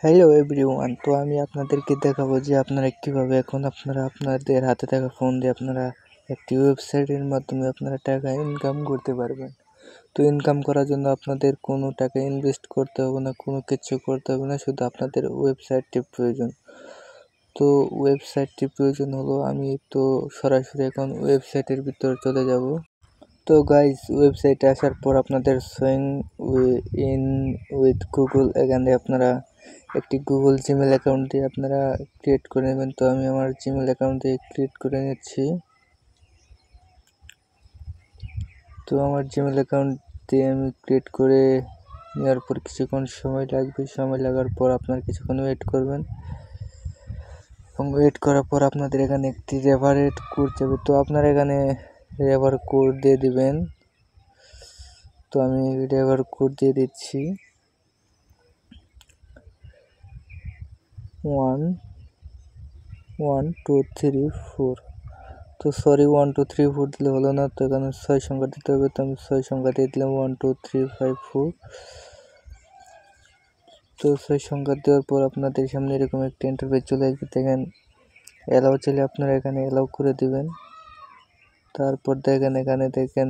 Hello everyone, তো আমি আপনাদেরকে দেখাবো যে আপনারা কীভাবে এখন আপনাদের হাতে থাকা ফোন দিয়ে আপনারা একটি ওয়েবসাইটের মাধ্যমে আপনারা টাকা ইনকাম করতে পারবেন। তো ইনকাম করার জন্য আপনাদের কোনো টাকা ইনভেস্ট করতে হবে না, কোনো কিছু করতে হবে না, শুধু আপনাদের ওয়েবসাইটটি প্রয়োজন। তো ওয়েবসাইটটি প্রয়োজন হলো, আমি তো সরাসরি এখন ওয়েবসাইটের ভিতর চলে যাব। তো গাইজ, ওয়েবসাইটে আসার পর আপনাদের সোয়িং ইন উইথ গুগল, এখানে আপনারা একটি গুগল জিমেল অ্যাকাউন্ট দিয়ে আপনারা ক্রিয়েট করে নেবেন। তো আমি আমার জিমেল অ্যাকাউন্ট দিয়ে ক্রিয়েট করে নিচ্ছি। তো আমার জিমেল অ্যাকাউন্ট দিয়ে আমি ক্রিয়েট করে নেওয়ার পর কিছুক্ষণ সময় লাগবে। সময় লাগার পর আপনার কিছুক্ষণ ওয়েট করবেন, এবং ওয়েট করার পর আপনাদের এখানে একটি রেফারেল কোড যাবে। তো আপনারা এখানে রেফার কোড দিয়ে দিবেন। তো আমি রেফার কোড দিয়ে দিচ্ছি 1 1 2 3 4। তো সরি, 1 2 3 4 দিলে হলো না, তো এখানে 6 সংখ্যা দিতে হবে। তো আমি 6 সংখ্যা দিয়ে দিলাম 1 2 3 5 4। তো 6 সংখ্যা দেওয়ার পর আপনাদের সামনে এরকম একটা ইন্টারফেস চলে আসবে। দেখেন অ্যালাউ চাইলে আপনারা এখানে অ্যালাউ করে দিবেন। তারপর এখানে দেখেন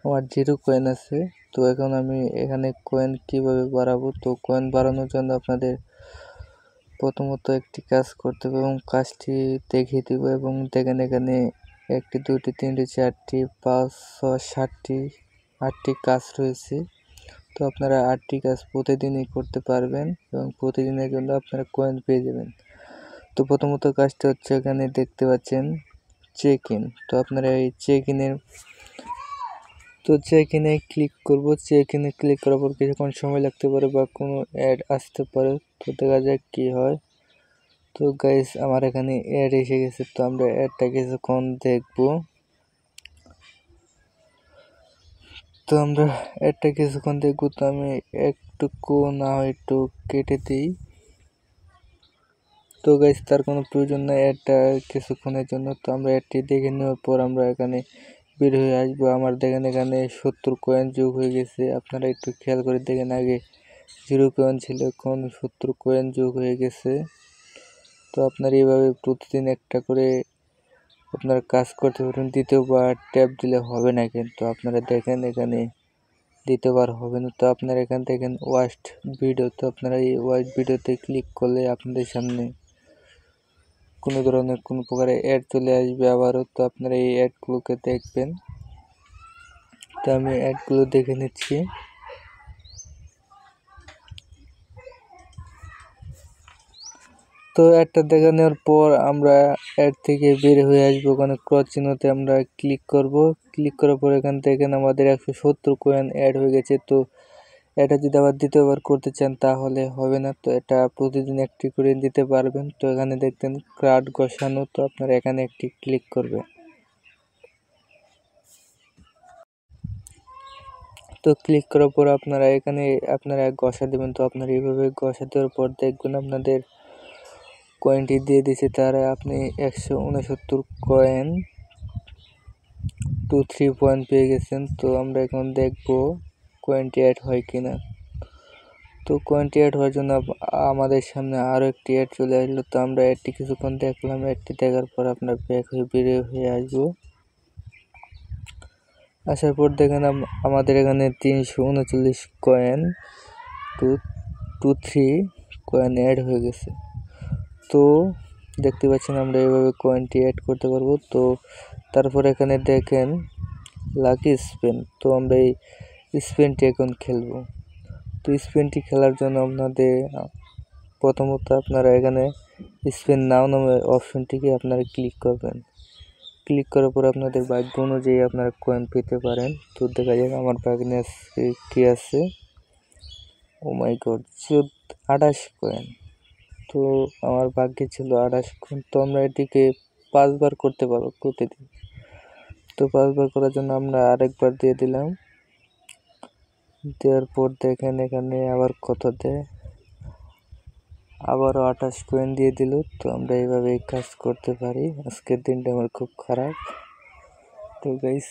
আমার 0 কয়েন আছে। তো এখন আমি এখানে কয়েন কিভাবে বাড়াবো, তো কয়েন বাড়ানোর জন্য আপনাদের প্রথমত একটি কাজ করতে হবে, এবং কাজটি দেখিয়ে দিব। এবং দেখেন এখানে 1 2 3 4 5 6 7 8টি কাজ রয়েছে। তো আপনারা 8টি কাজ প্রতিদিনই করতে পারবেন, এবং প্রতিদিনের জন্য আপনারা কয়েন পেয়ে যাবেন। তো প্রথমত কাজটা হচ্ছে, এখানে দেখতে পাচ্ছেন চেক ইন। তো আপনারা এই চেক ইনে ক্লিক করব। চেক ইনে ক্লিক করার পর কিছুক্ষণ সময় লাগতে পারে বা কোনো অ্যাড আসতে পারে। তো দেখা যাক কি হয়। তো গাইস, আমার এখানে অ্যাড এসে গেছে। তো আমরা অ্যাডটা কিছুক্ষণ দেখব। তো আমি একটুকু না হয় একটু কেটে দিই। তো গাইস, তার কোনো প্রয়োজন নাই অ্যাডটা কিছুক্ষণের জন্য। তো আমরা অ্যাডটি দেখে নেওয়ার পর আমরা এখানে বের হয়ে আসবো। আমার দেখেন এখানে 70 কয়েন যোগ হয়ে গেছে। আপনারা একটু খেয়াল করে দেখেন, আগে 0 কয়েন ছিল, এখন 70 কয়েন যোগ হয়ে গেছে। তো আপনারা এইভাবে প্রতিদিন একটা করে আপনারা কাজ করতে পারেন। দ্বিতীয়বার ট্যাপ দিলে হবে না, কিন্তু আপনারা দেখেন এখানে দ্বিতীয়বার হবে না। তো আপনারা এখান থেকে ওয়াস্ট ভিডিও, তো আপনারা এই ওয়াস্ট ভিডিওতে ক্লিক করলে আপনাদের সামনে কোনো ধরনের কোনো প্রকারের অ্যাড চলে আসবে আবারও। তো আপনারা এই অ্যাডগুলোকে দেখবেন। তো আমি অ্যাডগুলো দেখে নিচ্ছি। তো অ্যাডটা দেখে নেওয়ার পর আমরা অ্যাড থেকে বের হয়ে আসবো। ওখানে ক্রস চিহ্নতে আমরা ক্লিক করব। ক্লিক করার পর এখান থেকে আমাদের 170 কয়েন অ্যাড হয়ে গেছে। তো এটা যদি আবার দ্বিতীয়বার করতে চান তাহলে হবে না। তো এটা প্রতিদিন একটি করে দিতে পারবেন। তো এখানে দেখতেন কার্ড বসানো, তো আপনারা এখানে একটি ক্লিক করবেন। তো ক্লিক করার পর আপনারা এখানে ঘষা দেবেন। তো আপনারা এইভাবে ঘষা দেওয়ার পর দেখবেন আপনাদের কয়েনটি দিয়ে দিয়েছে, তারা আপনি 169 কয়েন 23 পয়েন্ট পেয়ে গেছেন। তো আমরা এখন দেখব কয়েনটি অ্যাড হয় কিনা। তো কয়েনটি অ্যাড হওয়ার জন্য আমাদের সামনে আরও একটি অ্যাড চলে আসলো। তো আমরা অ্যাডটি কিছুক্ষণ দেখলাম। অ্যাডটি দেখার পর আপনার ব্যাক হয়ে বেরিয়ে হয়ে আসবো। আসার পর দেখেন আমাদের এখানে 339 কয়েন 223 কয়েন অ্যাড হয়ে গেছে। তো দেখতে পাচ্ছেন আমরা এভাবে কয়েনটি অ্যাড করতে পারবো। তো তারপর এখানে দেখেন লাকি স্পিন। তো আমরা এই স্পিনটি এখন খেলবো। তো স্পিনটি খেলার জন্য আপনাদের প্রথমত আপনারা এখানে স্পিন নাও নামে অপশনটিকে আপনারা ক্লিক করবেন। ক্লিক করার পর আপনাদের ভাগ্য অনুযায়ী আপনারা কয়েন পেতে পারেন। তো দেখা যাক আমার ভাগ্নে কি আছে। ও মাই গড, 28 কয়েন। তো আমার ভাগ্যে ছিল 28 কয়েন। তো আমরা এটিকে 5 বার করতে পারবো প্রতিদিন। তো 5 বার করার জন্য আমরা আরেকবার দিয়ে দিলাম। দেওয়ার পর দেখেন এখানে আবার কত দেয়, আবারও 28 কয়েন দিয়ে দিল। তো আমরা এইভাবে কাজ করতে পারি। আজকের দিনটা আমার খুব খারাপ। তো গাইস,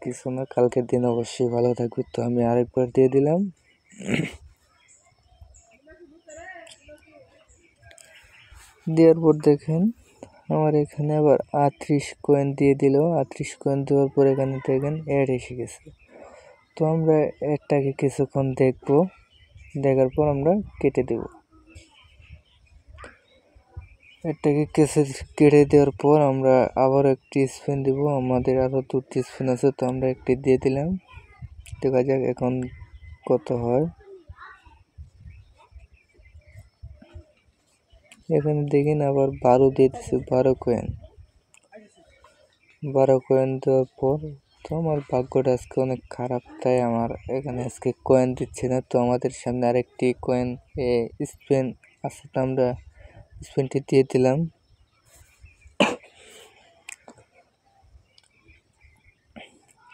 কিছু না, কালকের দিন অবশ্যই ভালো থাকবে। তো আমি আরেকবার দিয়ে দিলাম। দেওয়ার পর দেখেন আমার এখানে আবার 38 কয়েন দিয়ে দিল। 38 কয়েন দেওয়ার পর এখানে দেখেন অ্যাড এসে গেছে। তো আমরা অ্যাডটাকে কিছুক্ষণ দেখব, দেখার পর আমরা কেটে দেব। এটাকে কেটে দেওয়ার পর আমরা আবার একটি স্পিন দিব। আমাদের আরও 2টি স্পিন আছে, তো আমরা একটি দিয়ে দিলাম। দেখা যাক এখন কত হয়। এখানে দেখেন আবার 12 দিয়ে দিচ্ছে, 12 কয়েন। 12 কয়েন দেওয়ার পর তো আমার ভাগ্যটা আজকে অনেক খারাপ, তাই আমার এখানে আজকে কয়েন দিচ্ছে না। তো আমাদের সামনে আরেকটি কয়েন স্পিন আছে, তো আমরা স্পিনটি দিয়ে দিলাম।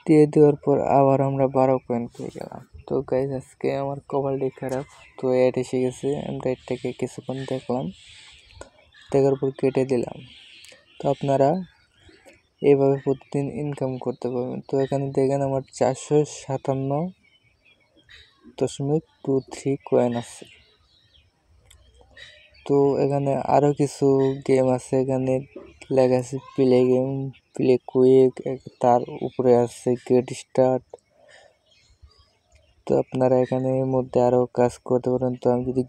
দিয়ে দেওয়ার পর আবার আমরা 12 কয়েন পেয়ে গেলাম। তো গাইজ আজকে আমার কপালটি খারাপ, তো অ্যাড এসে গেছে। আমরা এটাকে কিছুক্ষণ দেখলাম, দেখার পর কেটে দিলাম। তো আপনারা এইভাবে প্রতিদিন ইনকাম করতে পারবেন। তো এখানে দেখেন আমার 457.23 কয়েন আছে। তো এখানে আরও কিছু গেম আছে, এখানে লেখা আছে প্লে গেম, প্লে কুইক, তার উপরে আছে গেট স্টার্ট। তো আপনারা এখানে এর মধ্যে আরও কাজ করতে পারেন। তো আমি যদি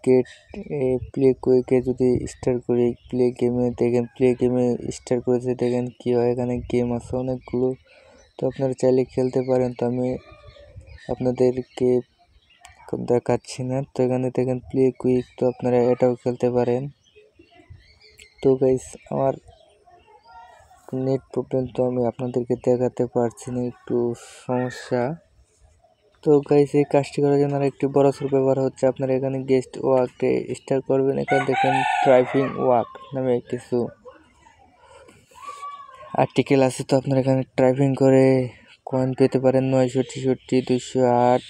প্লে কুইকে যদি স্টার্ট করি, প্লে গেমে দেখেন, প্লে গেমে স্টার্ট করেছে, দেখেন কী হয়। এখানে গেম আছে অনেকগুলো, তো আপনারা চাইলে খেলতে পারেন। তো আমি আপনাদেরকে দেখাচ্ছি না। তো এখানে দেখেন প্লে কুইক, তো আপনারা এটাও খেলতে পারেন। তো গাইস আমার নেট প্রবলেম, তো আমি আপনাদেরকে দেখাতে পারছি না, একটু সমস্যা। তো গাইস এই কাজটি করার জন্য আরেকটি বড় সড় ব্যবহার হচ্ছে, আপনারা এখানে গেস্ট ওয়ার্কে স্টার্ট করবেন। এখানে দেখেন ড্রাইভিং ওয়ার্ক নামে কিছু আর্টিকেল আছে, তো আপনারা এখানে ড্রাইভিং করে কয়েন পেতে পারেন 963, 208,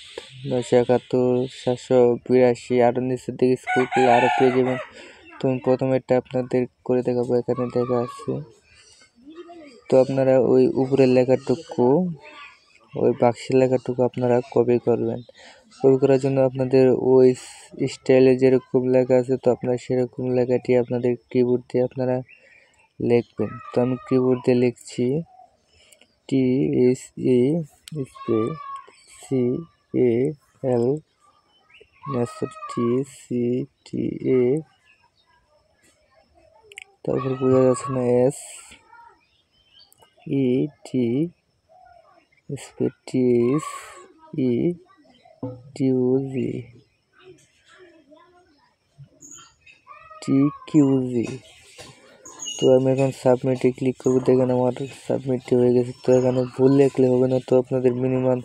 971, 782, আরও নিচের দিকে স্কুল করলে আরও পেয়ে যাবেন। তো প্রথমে এটা আপনাদের করে দেখাবো, এখানে দেখা আছে। তো আপনারা ওই উপরের লেখাটুকু, ওই বাক্সের লেখাটুকু আপনারা কপি করবেন। কপি করার জন্য আপনাদের ওই স্টাইলে যেরকম লেখা আছে, তো আপনারা সেরকম লেখাটি আপনাদের কিবোর্ড দিয়ে আপনারা লিখবেন। তো আমি কিবোর্ড দিয়ে লিখছি TSE CAL TCTA, তারপর বোঝা যাচ্ছে না, TQZ। তো আমি এখন সাবমিটে ক্লিক করবো, দেখেন আমার সাবমিটটি হয়ে গেছে। তো এখানে ভুল লিখলে হবে না, তো আপনাদের মিনিমাম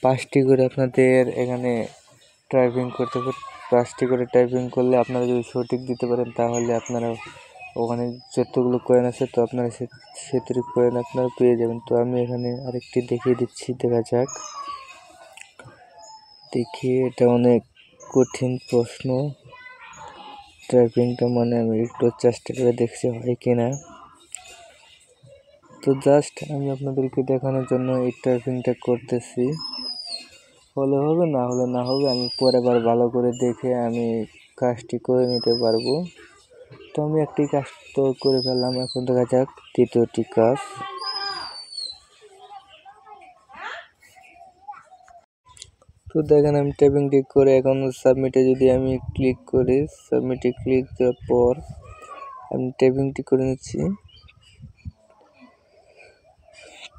5টি করে আপনাদের এখানে টাইপিং করতে হবে। 5টি করে টাইপিং করলে আপনারা যদি সঠিক দিতে পারেন, তাহলে আপনারা ওখানে যতগুলো কয়েন আছে, তো আপনারা সেতুরি কয়েন আপনারা পেয়ে যাবেন। তো আমি এখানে আরেকটি দেখিয়ে দিচ্ছি, দেখা যাক। দেখি, এটা অনেক কঠিন প্রশ্ন, টাইপিংটা মানে আমি একটু চেষ্টা করে দেখছি হয় কিনা। তো জাস্ট আমি আপনাদেরকে দেখানোর জন্য এই টাইপিংটা করতেছি, হলে হবে, না হলে না হবে। আমি পরের বার ভালো করে দেখে আমি কাজটি করে নিতে পারবো। তো আমি একটি কাজ তো করে ফেললাম, এখন দেখা যাক দ্বিতীয়টি কাজ। তো দেখেন আমি টাইপিংটি করে এখন সাবমিটে যদি আমি ক্লিক করি, সাবমিটে ক্লিক দেওয়ার পর আমি টাইপিংটি করে নিচ্ছি।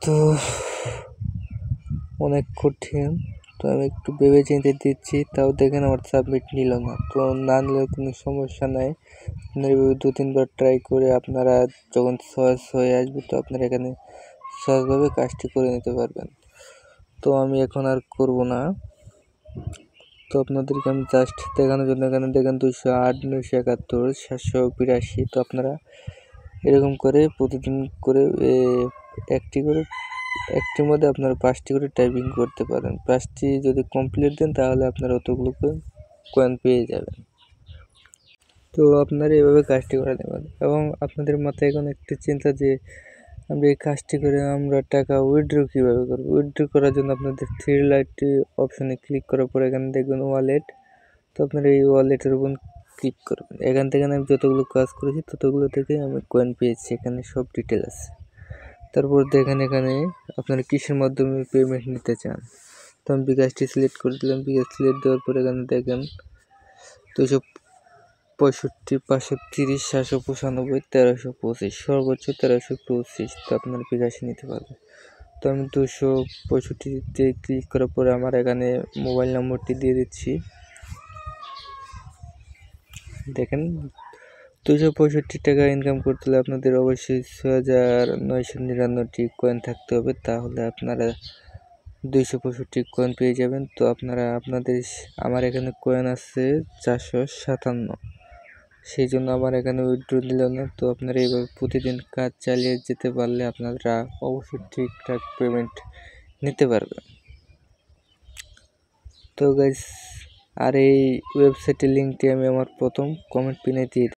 তো অনেক কঠিন, তো আমি একটু ভেবে চিন্তে দিচ্ছি, তাও দেখেন আমার সাবমিট নিল না। তো না নিলেও কোনো সমস্যা নাই, আপনারা এভাবে 2-3 বার ট্রাই করে আপনারা যখন সহজ হয়ে আসবে, তো আপনারা এখানে সহজভাবে কাজটি করে নিতে পারবেন। তো আমি এখন আর করব না, তো আপনাদেরকে আমি জাস্ট দেখানোর জন্য এখানে দেখেন 208, 971, 782। তো আপনারা এরকম করে প্রতিদিন করে একটির মধ্যে আপনারা 5টি করে টাইপিং করতে পারেন। 5টি যদি কমপ্লিট দেন, তাহলে আপনারা অতগুলো কয়েন পেয়ে যাবেন। তো আপনারা এভাবে কাজটি করে নেবেন, এবং আপনাদের মাথায় এখন একটি চিন্তা যে আমরা এই কাজটি করে আমরা টাকা উইথড্র কীভাবে করবো। উইথড্র করার জন্য আপনাদের 3 লাইটটি অপশানে ক্লিক করার পর এখানে দেখবেন ওয়ালেট। তো আপনারা এই ওয়ালেটের উপর ক্লিক করবেন। এখান থেকে আমি যতগুলো কাজ করেছি ততগুলো থেকে আমি কয়েন পেয়েছি, এখানে সব ডিটেল আছে। তারপর দেখেন এখানে আপনারা কিসের মাধ্যমে পেমেন্ট নিতে চান। তো আমি বিকাশটি সিলেক্ট করে দিলাম। বিকাশ সিলেক্ট দেওয়ার পরে এখানে দেখেন 265, 530, 795, 1325, সর্বোচ্চ 1325। তো আপনার বিকাশে নিতে পারবেন। তো আমি 265তে ক্লিক করার পরে আমার এখানে মোবাইল নম্বরটি দিয়ে দিচ্ছি। দেখেন 265 টাকা ইনকাম করতে হলে আপনাদের অবশ্যই 6999টি কয়েন থাকতে হবে, তাহলে আপনারা 265 কয়েন পেয়ে যাবেন। তো আপনারা আমার এখানে কয়েন আছে 457, সেই জন্য আমার এখানে উইথড্র দিল না। তো আপনারা এইভাবে প্রতিদিন কাজ চালিয়ে যেতে পারলে আপনারা অবশ্যই ঠিকঠাক পেমেন্ট নিতে পারবেন। তো গাইস, আর এই ওয়েবসাইটের লিঙ্কটি আমি আমার প্রথম কমেন্ট পিনে দিয়ে